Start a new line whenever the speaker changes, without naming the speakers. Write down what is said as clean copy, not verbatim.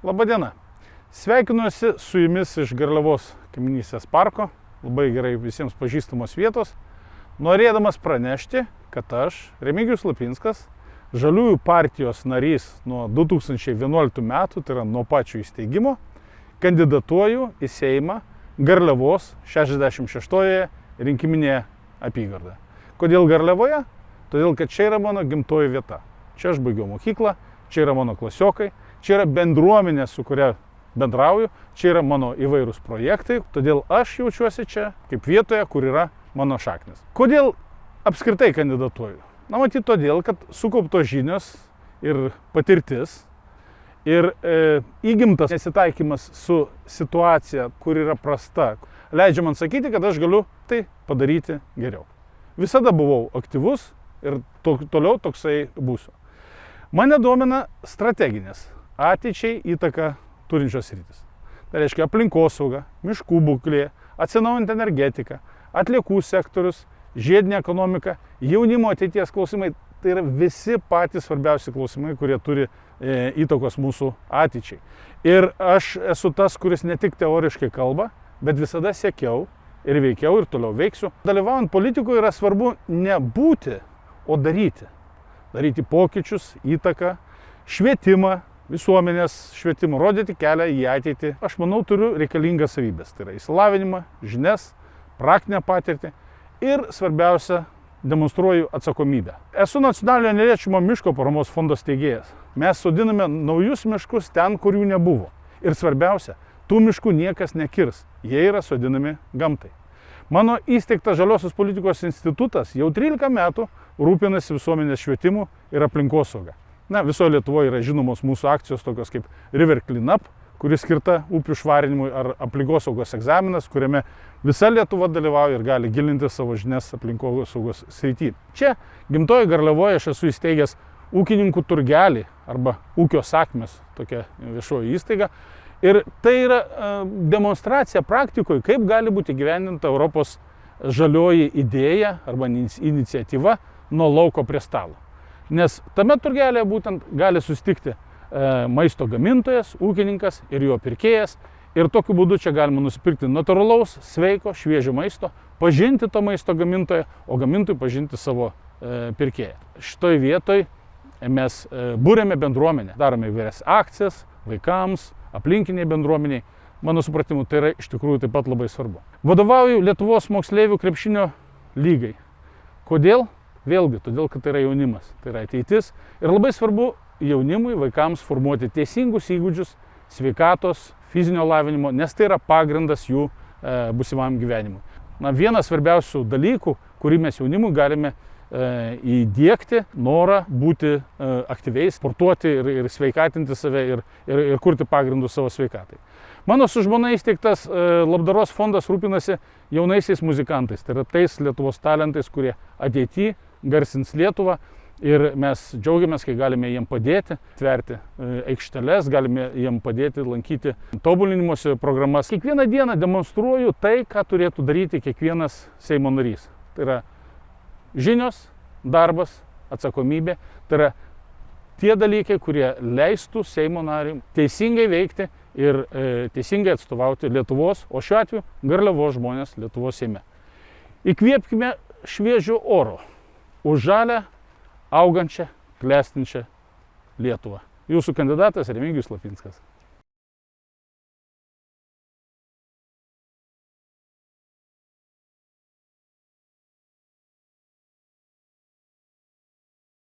Labadiena. Sveikinuosi su jumis iš Garliavos kaimynystės parko, labai gerai visiems pažįstamos vietos, norėdamas pranešti, kad aš, Remigijus Lapinskas, Žaliųjų partijos narys nuo 2011 metų, tai yra nuo pačio įsteigimo, kandidatuoju į Seimą Garliavos 66-oje rinkiminėje apygardoje. Kodėl Garliavoje? Todėl, kad čia yra mano gimtoji vieta. Čia aš baigiau mokyklą, čia yra mano klasiokai, čia yra bendruomenė, su kuria bendrauju, čia yra mano įvairūs projektai, todėl aš jaučiuosi čia kaip vietoje, kur yra mano šaknis. Kodėl apskritai kandidatuoju? Na, matyt, todėl, kad sukauptos žinios ir patirtis ir įgimtas nesitaikymas su situacija, kur yra prasta, leidžia man sakyti, kad aš galiu tai padaryti geriau. Visada buvau aktyvus ir toliau toksai būsiu. Mane domina strateginės ateičiai įtaką turinčios sritis. Tai reiškia aplinkosauga, miškų būklė, atsinaujinti energetika, atliekų sektorius, žiedinė ekonomika, jaunimo ateities klausimai. Tai yra visi patys svarbiausi klausimai, kurie turi įtakos mūsų ateičiai. Ir aš esu tas, kuris ne tik teoriškai kalba, bet visada siekiau ir veikiau ir toliau veiksiu. Dalyvaujant politikoje yra svarbu ne būti, o daryti. Daryti pokyčius, įtaką, švietimą, visuomenės švietimą, rodyti kelią į ateitį. Aš manau, turiu reikalingas savybės. Tai yra išsilavinimą, žinias, praktinę patirtį ir svarbiausia, demonstruoju atsakomybę. Esu Nacionalinio neliečiamo miško paramos fondo steigėjas. Mes sodiname naujus miškus ten, kur jų nebuvo. Ir svarbiausia, tų miškų niekas nekirs. Jie yra sodinami gamtai. Mano įsteigtas Žaliosios politikos institutas jau 13 metų rūpinasi visuomenės švietimu ir aplinkosauga. Na, visoje Lietuvoje yra žinomos mūsų akcijos tokios kaip River Cleanup, kuris skirta upių švarinimui, ar aplinkosaugos egzaminas, kuriame visa Lietuva dalyvauja ir gali gilinti savo žinias aplinkosaugos srity. Čia, gimtoje Garliavoje, aš esu įsteigęs ūkininkų turgelį arba ūkio sakmės, tokia viešoji įstaiga. Ir tai yra demonstracija praktikoje, kaip gali būti įgyvendinta Europos žalioji idėja arba iniciatyva nuo lauko prie stalo. Nes tame turgelėje būtent gali susitikti maisto gamintojas, ūkininkas ir jo pirkėjas. Ir tokiu būdu čia galima nusipirkti natūralaus, sveiko, šviežio maisto, pažinti to maisto gamintoją, o gamintojui pažinti savo pirkėją. Šitoj vietoj mes būrėme bendruomenę, darome įvairias akcijas vaikams, aplinkiniai bendruomeniai. Mano supratimu, tai yra iš tikrųjų taip pat labai svarbu. Vadovauju Lietuvos moksleivių krepšinio lygai. Kodėl? Vėlgi, todėl, kad tai yra jaunimas, tai yra ateitis. Ir labai svarbu jaunimui, vaikams formuoti teisingus įgūdžius, sveikatos, fizinio lavinimo, nes tai yra pagrindas jų būsimam gyvenimui. Na, vienas svarbiausių dalykų, kurį mes jaunimui galime įdiegti, norą būti aktyviais, sportuoti ir sveikatinti save ir kurti pagrindus savo sveikatai. Mano su žmona įsteigtas labdaros fondas rūpinasi jaunaisiais muzikantais, tai yra tais Lietuvos talentais, kurie ateityje garsins Lietuvą. Ir mes džiaugiamės, kai galime jiem padėti, tverti aikšteles, galime jiem padėti lankyti tobulinimosi programas. Kiekvieną dieną demonstruoju tai, ką turėtų daryti kiekvienas Seimo narys. Tai yra žinios, darbas, atsakomybė. Tai yra tie dalykai, kurie leistų Seimo nariui teisingai veikti ir teisingai atstovauti Lietuvos, o šiuo atveju Garliavos žmonės Lietuvos Seime. Įkvėpkime šviežio oro už žalią, augančią, klestinčią Lietuvą. Jūsų kandidatas Remigijus Lapinskas.